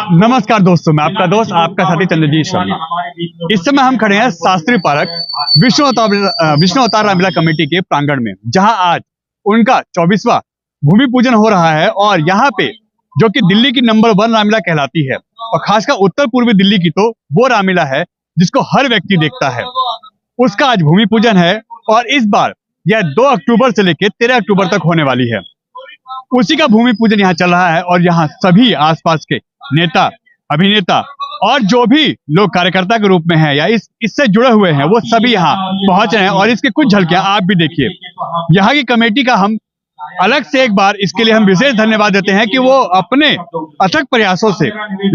नमस्कार दोस्तों, मैं आपका दोस्त आपका साथी चंद्रजीत शर्मा। इस समय हम खड़े हैं शास्त्री पार्क विष्णु अवतार रामलीला कमेटी के प्रांगण में, जहां आज उनका 24वां भूमि पूजन हो रहा है। और यहाँ पे जो कि दिल्ली की नंबर 1 रामलीला कहलाती है, और खासकर उत्तर पूर्वी दिल्ली की तो वो रामलीला है जिसको हर व्यक्ति देखता है, उसका आज भूमि पूजन है। और इस बार यह 2 अक्टूबर से लेकर 13 अक्टूबर तक होने वाली है। उसी का भूमि पूजन यहाँ चल रहा है और यहाँ सभी आसपास के नेता, अभिनेता और जो भी लोग कार्यकर्ता के रूप में हैं या इससे जुड़े हुए हैं, वो सभी यहाँ पहुंच रहे हैं। और इसके कुछ झलकियां आप भी देखिए। यहाँ की कमेटी का हम अलग से एक बार इसके लिए हम विशेष धन्यवाद देते हैं कि वो अपने अथक प्रयासों से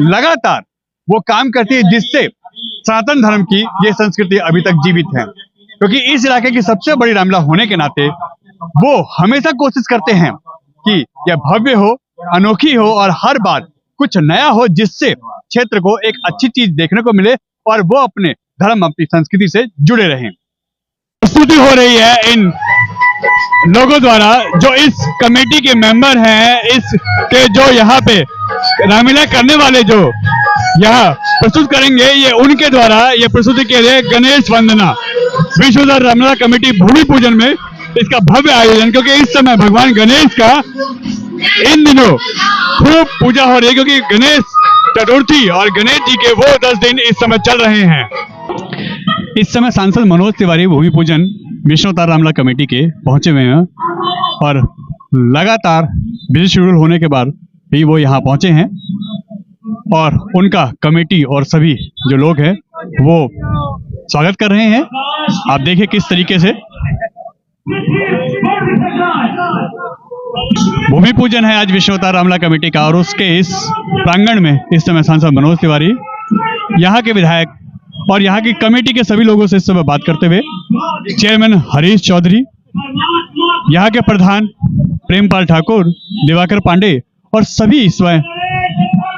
लगातार वो काम करती है, जिससे सनातन धर्म की ये संस्कृति अभी तक जीवित है। क्योंकि इस इलाके की सबसे बड़ी रामलीला होने के नाते वो हमेशा कोशिश करते हैं कि यह भव्य हो, अनोखी हो और हर बार कुछ नया हो, जिससे क्षेत्र को एक अच्छी चीज देखने को मिले और वो अपने धर्म, अपनी संस्कृति से जुड़े रहें। प्रस्तुति हो रही है इन लोगों द्वारा जो इस कमेटी के मेंबर हैं, इसके जो यहाँ पे रामलीला करने वाले जो यहाँ प्रस्तुत करेंगे, ये उनके द्वारा ये प्रस्तुति के लिए गणेश वंदना विष्णु अवतार रामलीला कमेटी भूमि पूजन में इसका भव्य आयोजन। क्योंकि इस समय भगवान गणेश का इन दिनों खूब पूजा हो रही है, क्योंकि गणेश चतुर्थी और गणेश जी के वो 10 दिन इस समय चल रहे हैं। इस समय सांसद मनोज तिवारी भूमि पूजन विष्णु अवतार रामलीला कमेटी के पहुंचे हुए हैं और लगातार बिजी शेड्यूल होने के बाद भी वो यहाँ पहुंचे हैं और उनका कमेटी और सभी जो लोग हैं वो स्वागत कर रहे हैं। आप देखिए किस तरीके से भूमि पूजन है आज विष्णु अवतार रामलीला कमेटी का। और उसके इस प्रांगण में इस समय सांसद मनोज तिवारी, यहाँ के विधायक और यहाँ की कमेटी के सभी लोगों से इस समय बात करते हुए चेयरमैन हरीश चौधरी, यहाँ के प्रधान प्रेमपाल ठाकुर, दिवाकर पांडे और सभी स्वयं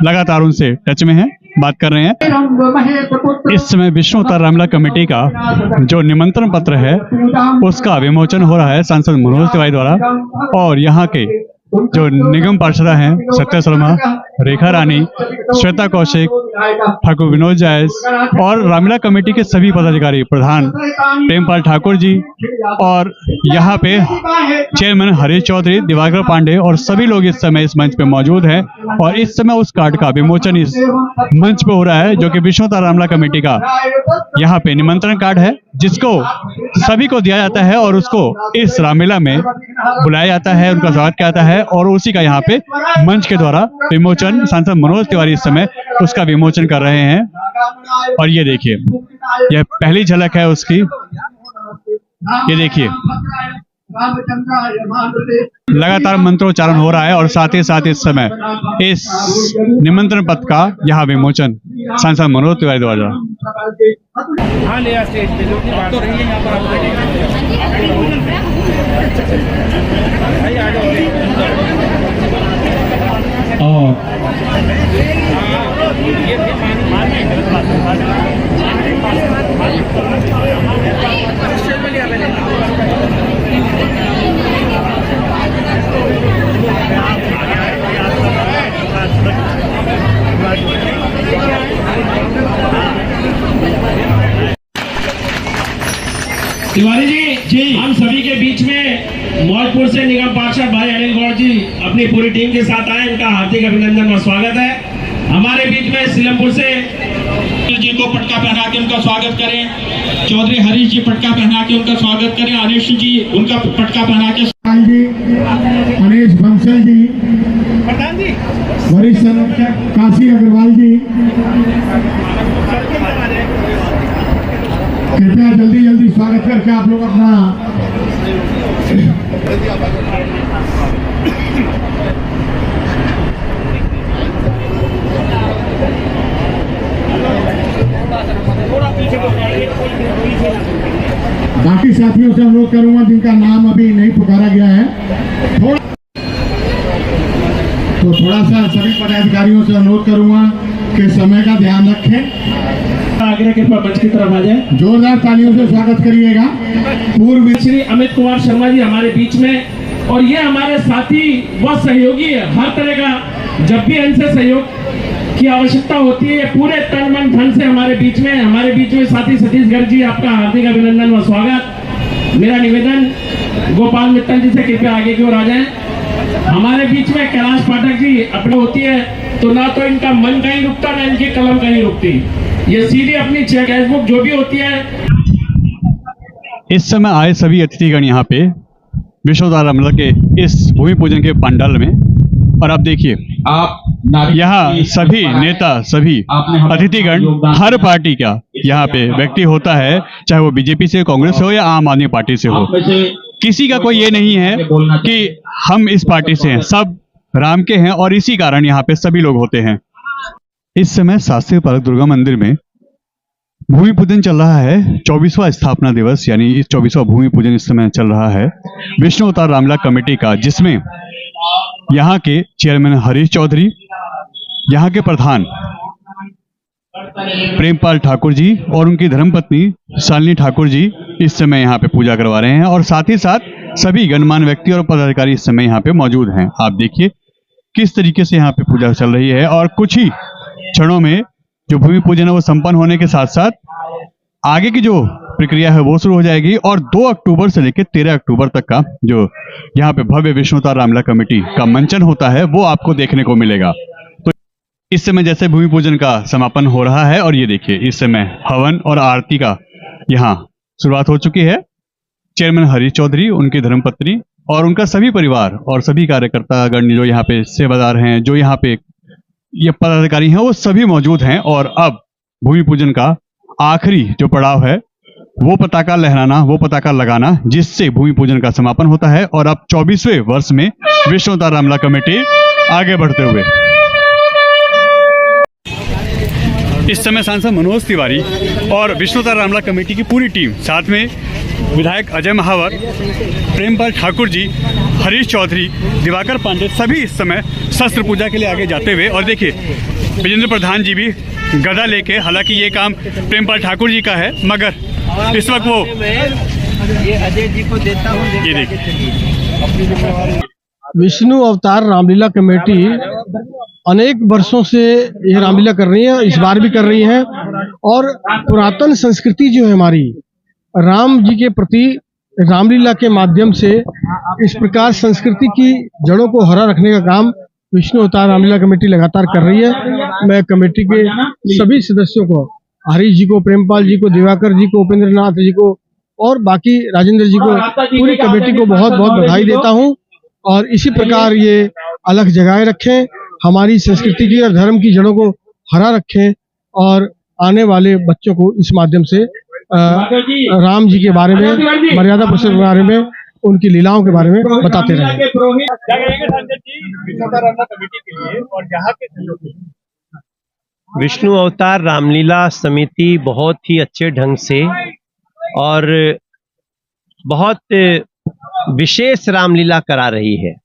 लगातार उनसे टच में हैं, बात कर रहे हैं। इस समय विष्णु अवतार रामलीला कमेटी का जो निमंत्रण पत्र है उसका विमोचन हो रहा है सांसद मनोज तिवारी द्वारा। और यहाँ के जो निगम पार्षदा हैं, सत्य शर्मा, रेखा रानी, श्वेता कौशिक, ठाकुर विनोद जायस और रामलीला कमेटी के सभी पदाधिकारी, प्रधान प्रेमपाल ठाकुर जी और यहाँ पे चेयरमैन हरीश चौधरी, दिवाकर पांडे और सभी लोग इस समय इस मंच पे मौजूद हैं। और इस समय उस कार्ड का विमोचन इस मंच पे हो रहा है, जो कि विष्णु अवतार रामलीला कमेटी का यहाँ पे निमंत्रण कार्ड है, जिसको सभी को दिया जाता है और उसको इस रामलीला में बुलाया जाता है, उनका स्वागत किया जाता है। और उसी का यहाँ पे मंच के द्वारा विमोचन सांसद मनोज तिवारी इस समय उसका विमोचन कर रहे हैं। और ये देखिए, यह पहली झलक है उसकी। ये देखिए लगातार मंत्रोच्चारण हो रहा है और साथ ही साथ इस समय इस निमंत्रण पत्र का यहाँ विमोचन सांसद मनोज तिवारी द्वारा। तिवारी जी, हम सभी के बीच में मौजपुर से निगम पार्षद भाई अनिल गौड़ जी अपनी पूरी टीम के साथ आए। इनका हार्दिक अभिनंदन और स्वागत है। हमारे बीच में सीलमपुर से जी को पटका पहना के उनका स्वागत करें। चौधरी हरीश जी पटका पहना के उनका स्वागत करें। अनिश जी उनका पटका पहना के गणेश बंसल जी, वरिष्ठ काशी अग्रवाल जी, कृपया जल्दी जल्दी स्वागत करके आप लोग अपना बाकी साथियों से अनुरोध करूंगा जिनका नाम अभी नहीं पुकारा गया है, थोड़ा सा सभी पदाधिकारियों से अनुरोध करूंगा कि समय का ध्यान रखें। आग्रह के मंच की तरफ आ जाए। जोरदार तालियों से स्वागत करिएगा। पूर्व श्री अमित कुमार शर्मा जी हमारे बीच में, और ये हमारे साथी व सहयोगी है। हर तरह का जब भी इनसे सहयोग की आवश्यकता होती है। पूरे तन मन धन से हमारे बीच में साथी सतीश गर्ग जी, आपका हार्दिक अभिनंदन व स्वागत। मेरा निवेदन गोपाल मित्तल जी से कृपया आगे की ओर आ जाएं। हमारे बीच में कैलाश पाठक जी अपने होती है तो ना तो इनका मन कहीं रुकता ना इनकी कलम कहीं रुकती, ये सीधी अपनी चेकबुक जो भी होती है। इस समय आए सभी अतिथिगण यहाँ पे विश्व अवतार रामलीला के इस भूमि पूजन के पंडाल में, और आप देखिए यहाँ सभी नेता, सभी अतिथिगण, हर पार्टी का यहाँ पे व्यक्ति होता है, चाहे वो बीजेपी से, कांग्रेस से हो या आम आदमी पार्टी से हो। किसी का कोई ये नहीं है कि हम इस पार्टी से हैं, सब राम के हैं और इसी कारण यहाँ पे सभी लोग होते हैं। इस समय शास्त्री पार्क दुर्गा मंदिर में भूमि पूजन चल रहा है। 24वां स्थापना दिवस यानी इस 24वां भूमि पूजन इस समय चल रहा है विष्णु अवतार रामलीला कमेटी का, जिसमें यहाँ के चेयरमैन हरीश चौधरी, यहाँ के प्रधान प्रेमपाल ठाकुर जी और उनकी धर्मपत्नी शालिनी ठाकुर जी इस समय यहाँ पे पूजा करवा रहे हैं, और साथ ही साथ सभी गणमान्य व्यक्ति और पदाधिकारी इस समय यहाँ पे मौजूद हैं। आप देखिए किस तरीके से यहाँ पे पूजा चल रही है, और कुछ ही क्षणों में जो भूमि पूजन है वो संपन्न होने के साथ साथ आगे की जो प्रक्रिया है वो शुरू हो जाएगी, और 2 अक्टूबर से लेकर 13 अक्टूबर तक का जो यहाँ पे भव्य विष्णु अवतार रामलीला कमेटी का मंचन होता है वो आपको देखने को मिलेगा। तो इस समय जैसे भूमि पूजन का समापन हो रहा है, और ये देखिए इस समय हवन और आरती का यहाँ शुरुआत हो चुकी है। चेयरमैन हरीश चौधरी, उनकी धर्मपत्नी और उनका सभी परिवार और सभी कार्यकर्तागण जो यहाँ पे सेवादार हैं, जो यहाँ पे ये पदाधिकारी हैं, वो सभी मौजूद हैं। और अब भूमि पूजन का आखिरी जो पड़ाव है वो पताका लहराना, वो पताका लगाना, जिससे भूमि पूजन का समापन होता है। और अब 24वें वर्ष में विष्णु अवतार रामलीला कमेटी आगे बढ़ते हुए इस समय सांसद मनोज तिवारी और विष्णु अवतार रामलीला कमेटी की पूरी टीम, साथ में विधायक अजय महावर, प्रेमपाल ठाकुर जी, हरीश चौधरी, दिवाकर पांडे, सभी इस समय शस्त्र पूजा के लिए आगे जाते हुए। और देखिए विजेंद्र प्रधान जी भी गदा लेके, हालांकि ये काम प्रेमपाल ठाकुर जी का है, मगर इस वक्त वो ये अजय जी को देता हूँ। ये देखिए विष्णु अवतार रामलीला कमेटी अनेक वर्षों से यह रामलीला कर रही है, इस बार भी कर रही है। और पुरातन संस्कृति जो है हमारी, राम जी के प्रति रामलीला के माध्यम से इस प्रकार संस्कृति की जड़ों को हरा रखने का काम विष्णु अवतार रामलीला कमेटी लगातार कर रही है। मैं कमेटी के सभी सदस्यों को, हरीश जी को, प्रेमपाल जी को, दिवाकर जी को, उपेंद्र नाथ जी को और बाकी राजेंद्र जी को, पूरी कमेटी को बहुत बहुत बधाई देता हूं। और इसी प्रकार ये अलग जगाए रखें, हमारी संस्कृति की और धर्म की जड़ों को हरा रखें, और आने वाले बच्चों को इस माध्यम से राम जी के बारे में, मर्यादा पुरुषों के बारे में, उनकी लीलाओं के बारे में बताते रहें। विष्णु अवतार रामलीला समिति बहुत ही अच्छे ढंग से और बहुत विशेष रामलीला करा रही है।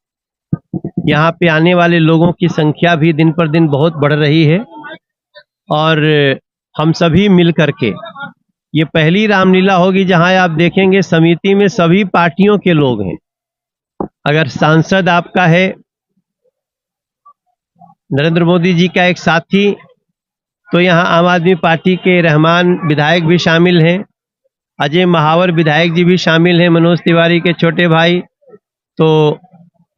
यहाँ पे आने वाले लोगों की संख्या भी दिन पर दिन बहुत बढ़ रही है, और हम सभी मिल करके ये पहली रामलीला होगी जहाँ आप देखेंगे समिति में सभी पार्टियों के लोग हैं। अगर सांसद आपका है, नरेंद्र मोदी जी का एक साथी, तो यहाँ आम आदमी पार्टी के रहमान विधायक भी शामिल हैं, अजय महावर विधायक जी भी शामिल हैं, मनोज तिवारी के छोटे भाई, तो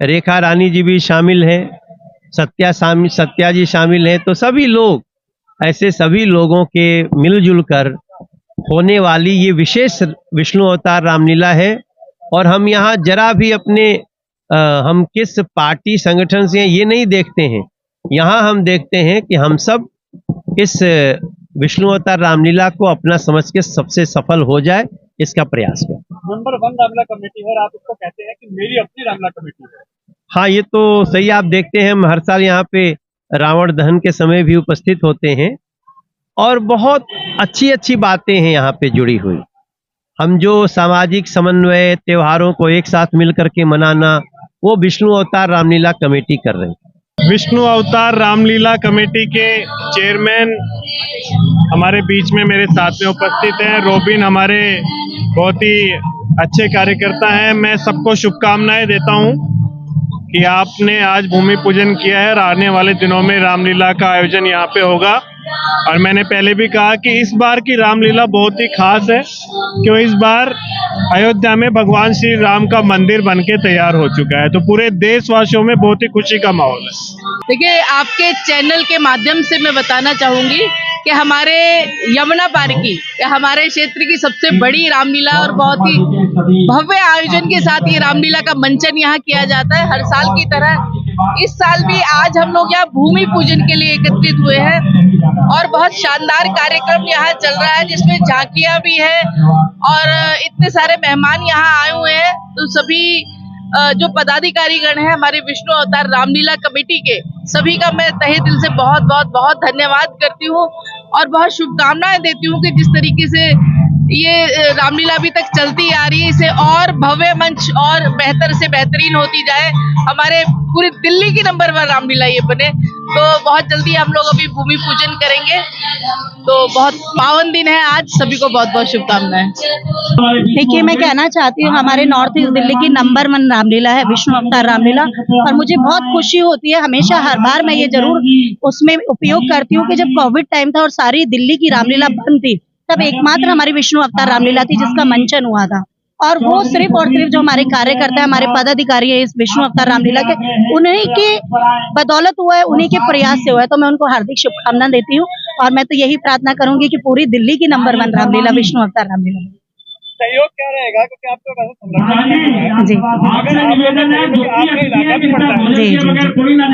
रेखा रानी जी भी शामिल हैं, सत्या जी शामिल हैं। तो सभी लोग, ऐसे सभी लोगों के मिलजुल कर होने वाली ये विशेष विष्णु अवतार रामलीला है। और हम यहाँ जरा भी अपने हम किस पार्टी संगठन से हैं ये नहीं देखते हैं, यहाँ हम देखते हैं कि हम सब इस विष्णु अवतार रामलीला को अपना समझ के सबसे सफल हो जाए, इसका प्रयास करें। नंबर 1 रामलीला कमेटी है और आप इसको कहते हैं कि मेरी अपनी रामलीला कमेटी है। हाँ, ये तो सही आप देखते हैं, हम हर साल यहाँ पे रावण दहन के समय भी उपस्थित होते हैं और बहुत अच्छी अच्छी बातें हैं यहाँ पे जुड़ी हुई। हम जो सामाजिक समन्वय, त्योहारों को एक साथ मिल करके मनाना, वो विष्णु अवतार रामलीला कमेटी कर रही है। विष्णु अवतार रामलीला कमेटी के चेयरमैन हमारे बीच में मेरे साथ में उपस्थित हैं। रोबिन हमारे बहुत ही अच्छे कार्यकर्ता हैं। मैं सबको शुभकामनाएं देता हूं कि आपने आज भूमि पूजन किया है और आने वाले दिनों में रामलीला का आयोजन यहाँ पे होगा। और मैंने पहले भी कहा कि इस बार की रामलीला बहुत ही खास है, क्यों इस बार अयोध्या में भगवान श्री राम का मंदिर बनके तैयार हो चुका है, तो पूरे देशवासियों में बहुत ही खुशी का माहौल है। देखिए, आपके चैनल के माध्यम से मैं बताना चाहूंगी कि हमारे यमुना पार की हमारे क्षेत्र की सबसे बड़ी रामलीला और बहुत ही भव्य आयोजन के साथ ये रामलीला का मंचन यहाँ किया जाता है हर साल की तरह। इस साल भी आज हम लोग यहाँ भूमि पूजन के लिए एकत्रित हुए हैं और बहुत शानदार कार्यक्रम यहाँ चल रहा है, जिसमें झांकियां भी है और इतने सारे मेहमान यहाँ आए हुए हैं। तो सभी जो पदाधिकारी गण है हमारे विष्णु अवतार रामलीला कमेटी के, सभी का मैं तहे दिल से बहुत बहुत बहुत धन्यवाद करती हूँ और बहुत शुभकामनाएं देती हूँ कि जिस तरीके से ये रामलीला अभी तक चलती आ रही है, इसे और भव्य मंच और बेहतर से बेहतरीन होती जाए, हमारे पूरी दिल्ली की नंबर 1 रामलीला ये बने। तो बहुत जल्दी हम लोग अभी भूमि पूजन करेंगे, तो बहुत पावन दिन है आज, सभी को बहुत बहुत शुभकामनाएं। देखिए, मैं कहना चाहती हूँ हमारे नॉर्थ ईस्ट दिल्ली की नंबर 1 रामलीला है विष्णु अवतार रामलीला, और मुझे बहुत खुशी होती है। हमेशा हर बार मैं ये जरूर उसमें उपयोग करती हूँ कि जब कोविड टाइम था और सारी दिल्ली की रामलीला बंद थी, तब एकमात्र हमारी विष्णु अवतार रामलीला थी जिसका मंचन हुआ था, और वो सिर्फ और सिर्फ जो हमारे कार्यकर्ता है, हमारे पदाधिकारी है इस विष्णु अवतार रामलीला के, उन्हीं की बदौलत हुआ है, उन्हीं के प्रयास से हुआ है। तो मैं उनको हार्दिक शुभकामना देती हूँ और मैं तो यही प्रार्थना करूंगी कि पूरी दिल्ली की नंबर 1 रामलीला विष्णु अवतार रामलीला। सहयोग क्या रहेगा, क्योंकि आपको जी जी जी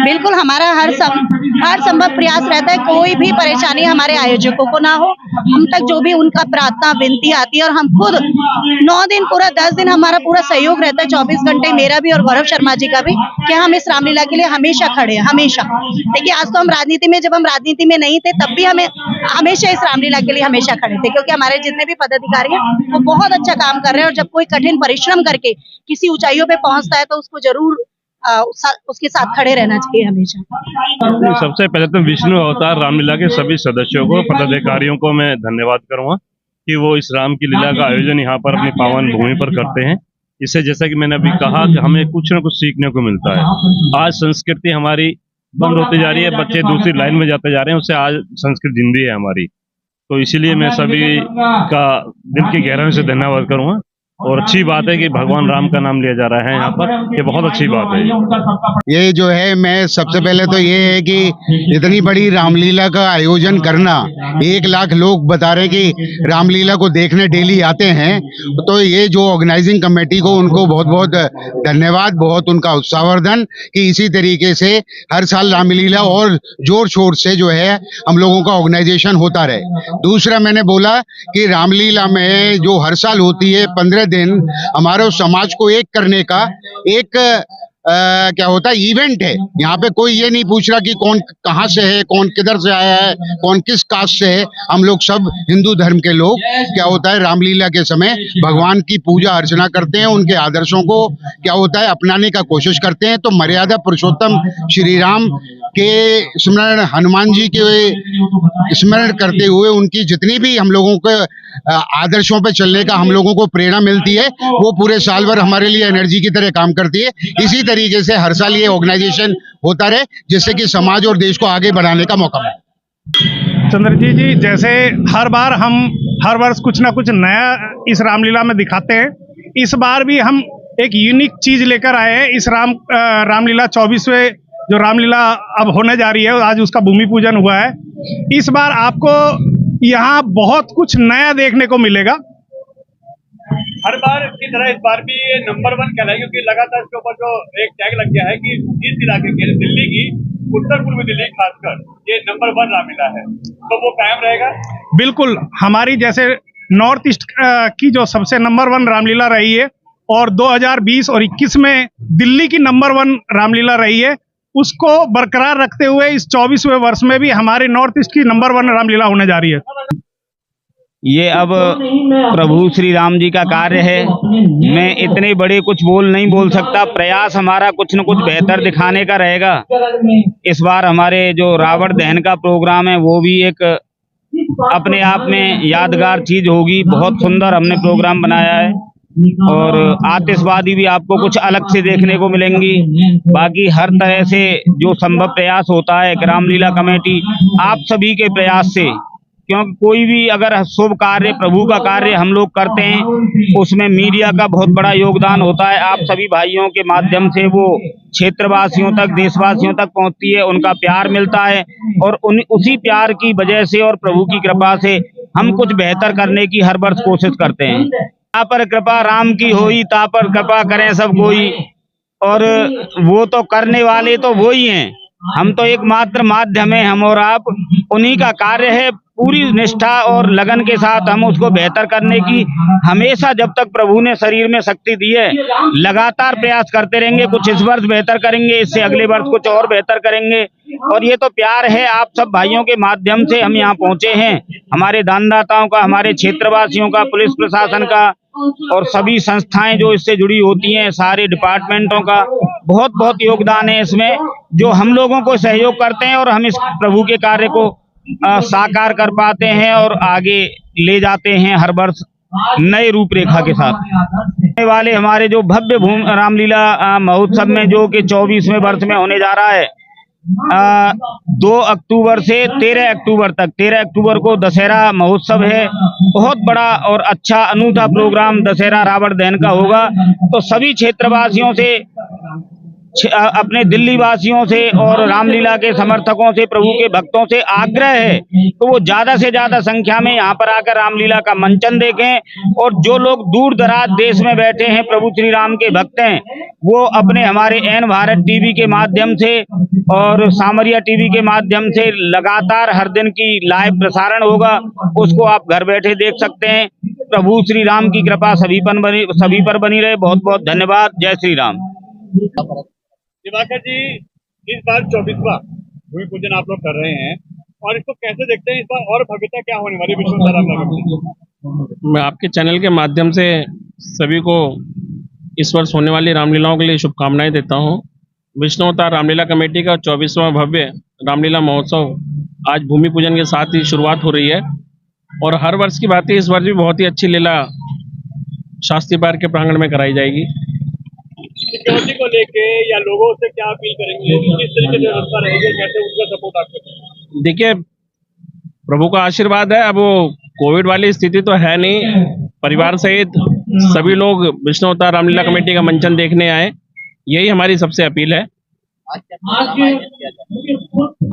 बिल्कुल, हमारा हर संभव प्रयास रहता है कोई भी परेशानी हमारे आयोजकों को ना हो, हम तक जो भी उनका प्रार्थना विनती आती है, और हम खुद 9 दिन पूरा 10 दिन हमारा पूरा सहयोग रहता है, 24 घंटे मेरा भी और गौरव शर्मा जी का भी, कि हम इस रामलीला के लिए हमेशा खड़े हैं, हमेशा। देखिए, आज तो हम राजनीति में, जब हम राजनीति में नहीं थे तब भी हमें हमेशा इस रामलीला के लिए हमेशा खड़े थे, क्योंकि हमारे जितने भी पदाधिकारी हैं वो बहुत अच्छा काम कर रहे हैं, और जब कोई कठिन परिश्रम करके किसी ऊंचाइयों पे पहुंचता है तो उसको जरूर उसके साथ खड़े रहना चाहिए हमेशा। सबसे पहले तो विष्णु अवतार रामलीला के सभी सदस्यों को, पदाधिकारियों को मैं धन्यवाद करूंगा कि वो इस राम की लीला का आयोजन यहाँ पर अपनी पावन भूमि पर करते हैं। इससे जैसा कि मैंने अभी कहा कि हमें कुछ न कुछ सीखने को मिलता है। आज संस्कृति हमारी बंद होती जा रही है, बच्चे दूसरी लाइन में जाते जा रहे हैं, उससे आज संस्कृति जिंदी है हमारी। तो इसीलिए मैं सभी का दिल की गहराई से धन्यवाद करूंगा, और अच्छी बात है कि भगवान राम का नाम लिया जा रहा है यहाँ पर, ये बहुत अच्छी बात है। ये जो है, मैं सबसे पहले तो ये है कि इतनी बड़ी रामलीला का आयोजन करना, 1 लाख लोग बता रहे हैं कि रामलीला को देखने डेली आते हैं, तो ये जो ऑर्गेनाइजिंग कमेटी को, उनको बहुत बहुत धन्यवाद, बहुत उनका उत्साहवर्धन कि इसी तरीके से हर साल रामलीला और जोर शोर से जो है हम लोगों का ऑर्गेनाइजेशन होता रहे। दूसरा, मैंने बोला कि रामलीला में जो हर साल होती है 15 दिन, हमारे समाज को एक करने का एक क्या होता है इवेंट है। यहाँ पे कोई ये नहीं पूछ रहा कि कौन कहाँ से है, कौन किधर से आया है, कौन किस कास्ट से है। हम लोग सब हिंदू धर्म के लोग क्या होता है रामलीला के समय भगवान की पूजा अर्चना करते हैं, उनके आदर्शों को क्या होता है अपनाने का कोशिश करते हैं। तो मर्यादा पुरुषोत्तम श्री राम के स्मरण, हनुमान जी के स्मरण करते हुए उनकी जितनी भी हम लोगों के आदर्शों पे चलने का हम लोगों को प्रेरणा मिलती है, वो पूरे साल भर हमारे लिए एनर्जी की तरह काम करती है। इसी तरीके से हर साल ये ऑर्गेनाइजेशन होता रहे, जिससे कि समाज और देश को आगे बढ़ाने का मौका मिले। चंद्रजीत जी, जैसे हर बार हम हर वर्ष कुछ ना कुछ नया इस रामलीला में दिखाते हैं, इस बार भी हम एक यूनिक चीज लेकर आए हैं। इस रामलीला 24वें जो रामलीला अब होने जा रही है, आज उसका भूमि पूजन हुआ है। इस बार आपको यहाँ बहुत कुछ नया देखने को मिलेगा। हर बार की तरह इस बार भी ये नंबर 1 कहलाएगी, क्योंकि लगातार इसके ऊपर जो एक टैग लग गया है कि इस इलाके के दिल्ली की, उत्तर पूर्वी दिल्ली खासकर ये नंबर 1 रामलीला है, तो वो कायम रहेगा। बिल्कुल, हमारी जैसे नॉर्थ ईस्ट की जो सबसे नंबर 1 रामलीला रही है, और 2020 और 21 में दिल्ली की नंबर 1 रामलीला रही है, उसको बरकरार रखते हुए इस 24वें वर्ष में भी हमारे नॉर्थ ईस्ट की नंबर 1 रामलीला होने जा रही है। ये अब प्रभु श्री राम जी का कार्य है। मैं इतने बड़े कुछ नहीं बोल सकता। प्रयास हमारा कुछ न कुछ बेहतर दिखाने का रहेगा। इस बार हमारे जो रावण दहन का प्रोग्राम है वो भी एक अपने आप में यादगार चीज होगी। बहुत सुंदर हमने प्रोग्राम बनाया है। और आतिशबाजी भी आपको कुछ अलग से देखने को मिलेंगी। बाकी हर तरह से जो संभव प्रयास होता है रामलीला कमेटी आप सभी के प्रयास से, क्योंकि कोई भी अगर शुभ कार्य प्रभु का कार्य हम लोग करते हैं उसमें मीडिया का बहुत बड़ा योगदान होता है। आप सभी भाइयों के माध्यम से वो क्षेत्रवासियों तक, देशवासियों तक पहुंचती है, उनका प्यार मिलता है और उसी प्यार की वजह से और प्रभु की कृपा से हम कुछ बेहतर करने की हर वर्ष कोशिश करते हैं। ता पर कृपा राम की होई, ता पर कृपा करें सब कोई, और वो तो करने वाले तो वो ही हैं, हम तो एक मात्र माध्यम है। हम और आप उन्हीं का कार्य है। पूरी निष्ठा और लगन के साथ हम उसको बेहतर करने की हमेशा, जब तक प्रभु ने शरीर में शक्ति दी है, लगातार प्रयास करते रहेंगे। कुछ इस वर्ष बेहतर करेंगे, इससे अगले वर्ष कुछ और बेहतर करेंगे। और ये तो प्यार है आप सब भाइयों के माध्यम से हम यहाँ पहुंचे हैं। हमारे दानदाताओं का, हमारे क्षेत्रवासियों का, पुलिस प्रशासन का और सभी संस्थाएं जो इससे जुड़ी होती हैं, सारे डिपार्टमेंटों का बहुत बहुत योगदान है इसमें, जो हम लोगों को सहयोग करते हैं और हम इस प्रभु के कार्य को साकार कर पाते हैं और आगे ले जाते हैं हर वर्ष नए रूपरेखा के साथ। आने वाले हमारे जो भव्य रामलीला महोत्सव में, जो कि 24वें वर्ष में होने जा रहा है, 2 अक्टूबर से 13 अक्टूबर तक, 13 अक्टूबर को दशहरा महोत्सव है। बहुत बड़ा और अच्छा अनूठा प्रोग्राम दशहरा रावण दहन का होगा। तो सभी क्षेत्रवासियों से, अपने दिल्ली वासियों से और रामलीला के समर्थकों से, प्रभु के भक्तों से आग्रह है तो वो ज्यादा से ज्यादा संख्या में यहाँ पर आकर रामलीला का मंचन देखें। और जो लोग दूर दराज देश में बैठे हैं, प्रभु श्री राम के भक्त हैं, वो अपने हमारे एन भारत टीवी के माध्यम से और सामरिया टीवी के माध्यम से लगातार हर दिन की लाइव प्रसारण होगा, उसको आप घर बैठे देख सकते हैं। प्रभु श्री राम की कृपा सभी पर बनी रहे। बहुत बहुत धन्यवाद। जय श्री राम। दिवाकर जी, इस बार 24वां भूमि पूजन आप लोग कर रहे हैं और इसको कैसे देखते हैं? इस बार और भव्यता क्या होने वाली विष्णु रामलीला? मैं आपके चैनल के माध्यम से सभी को इस वर्ष होने वाली रामलीलाओं के लिए शुभकामनाएं देता हूं। विष्णु अवतार रामलीला कमेटी का 24वां भव्य रामलीला महोत्सव आज भूमि पूजन के साथ ही शुरुआत हो रही है और हर वर्ष की बात है, इस वर्ष भी बहुत ही अच्छी लीला शास्त्री पार्क के प्रांगण में कराई जाएगी। सिक्योरिटी को लेके या लोगों से क्या अपील करेंगे, किस तरीके से व्यवस्था रहेगी, कैसे उनका सपोर्ट आप करेंगे? देखिए, प्रभु का आशीर्वाद है। अब वो कोविड वाली स्थिति तो है नहीं, परिवार सहित सभी लोग विष्णु अवतार रामलीला कमेटी का मंचन देखने आए, यही हमारी सबसे अपील है।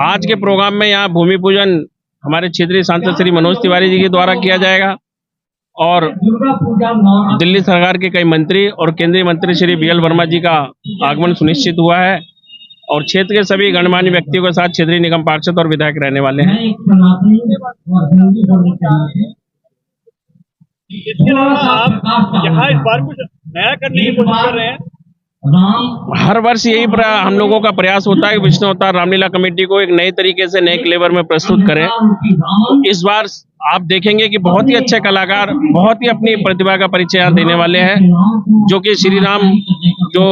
आज के प्रोग्राम में यहाँ भूमि पूजन हमारे क्षेत्रीय सांसद श्री मनोज तिवारी जी के द्वारा किया जाएगा और दिल्ली सरकार के कई मंत्री और केंद्रीय मंत्री श्री BL वर्मा जी का आगमन सुनिश्चित हुआ है और क्षेत्र के सभी गणमान्य व्यक्तियों के साथ क्षेत्रीय निगम पार्षद और विधायक रहने वाले हैं। इसके अलावा आप यहाँ इस बार कुछ नया करने की कोशिश कर रहे हैं? हर वर्ष यही हम लोगों का प्रयास होता है कि विष्णु अवतार रामलीला कमेटी को एक नए तरीके से, नए फ्लेवर में प्रस्तुत करें। इस बार आप देखेंगे कि बहुत ही अच्छे कलाकार बहुत ही अपनी प्रतिभा का परिचय देने वाले हैं, जो कि श्री राम जो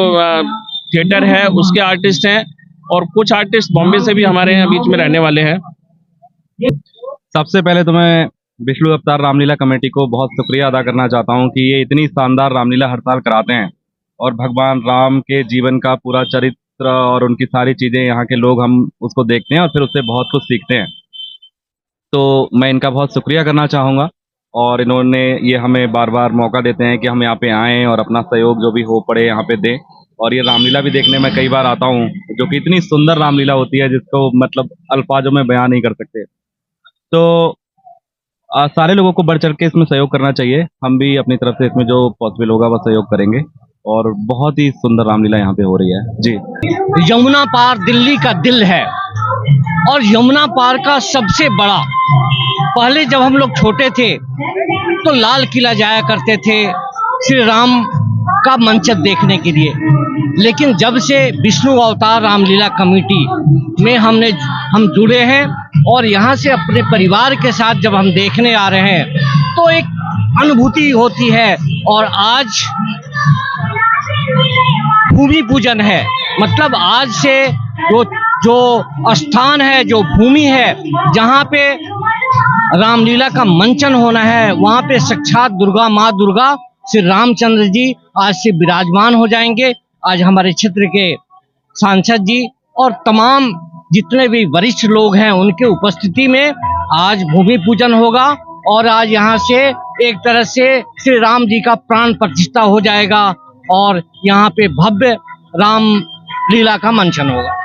थिएटर है उसके आर्टिस्ट हैं और कुछ आर्टिस्ट बॉम्बे से भी हमारे यहाँ बीच में रहने वाले हैं। सबसे पहले तो मैं विष्णु अवतार रामलीला कमेटी को बहुत शुक्रिया अदा करना चाहता हूँ कि ये इतनी शानदार रामलीला हर साल कराते हैं और भगवान राम के जीवन का पूरा चरित्र और उनकी सारी चीज़ें यहाँ के लोग हम उसको देखते हैं और फिर उससे बहुत कुछ सीखते हैं। तो मैं इनका बहुत शुक्रिया करना चाहूँगा और इन्होंने ये हमें बार बार मौका देते हैं कि हम यहाँ पे आएँ और अपना सहयोग जो भी हो पड़े यहाँ पे दें। और ये रामलीला भी देखने में कई बार आता हूँ, जो कि इतनी सुंदर रामलीला होती है जिसको मतलब अल्फाजों में बयान नहीं कर सकते। तो सारे लोगों को बढ़ चढ़ के इसमें सहयोग करना चाहिए। हम भी अपनी तरफ से इसमें जो पॉसिबल होगा वह सहयोग करेंगे और बहुत ही सुंदर रामलीला यहाँ पे हो रही है जी। यमुना पार दिल्ली का दिल है और यमुना पार का सबसे बड़ा, पहले जब हम लोग छोटे थे तो लाल किला जाया करते थे श्री राम का मंचन देखने के लिए, लेकिन जब से विष्णु अवतार रामलीला कमेटी में हम जुड़े हैं और यहाँ से अपने परिवार के साथ जब हम देखने आ रहे हैं तो एक अनुभूति होती है। और आज भूमि पूजन है, मतलब आज से जो स्थान है, जो भूमि है जहाँ पे रामलीला का मंचन होना है, वहाँ पे साक्षात माँ दुर्गा श्री रामचंद्र जी आज से विराजमान हो जाएंगे। आज हमारे क्षेत्र के सांसद जी और तमाम जितने भी वरिष्ठ लोग हैं उनके उपस्थिति में आज भूमि पूजन होगा और आज यहाँ से एक तरह से श्री राम जी का प्राण प्रतिष्ठा हो जाएगा और यहाँ पे भव्य राम लीला का मंचन होगा।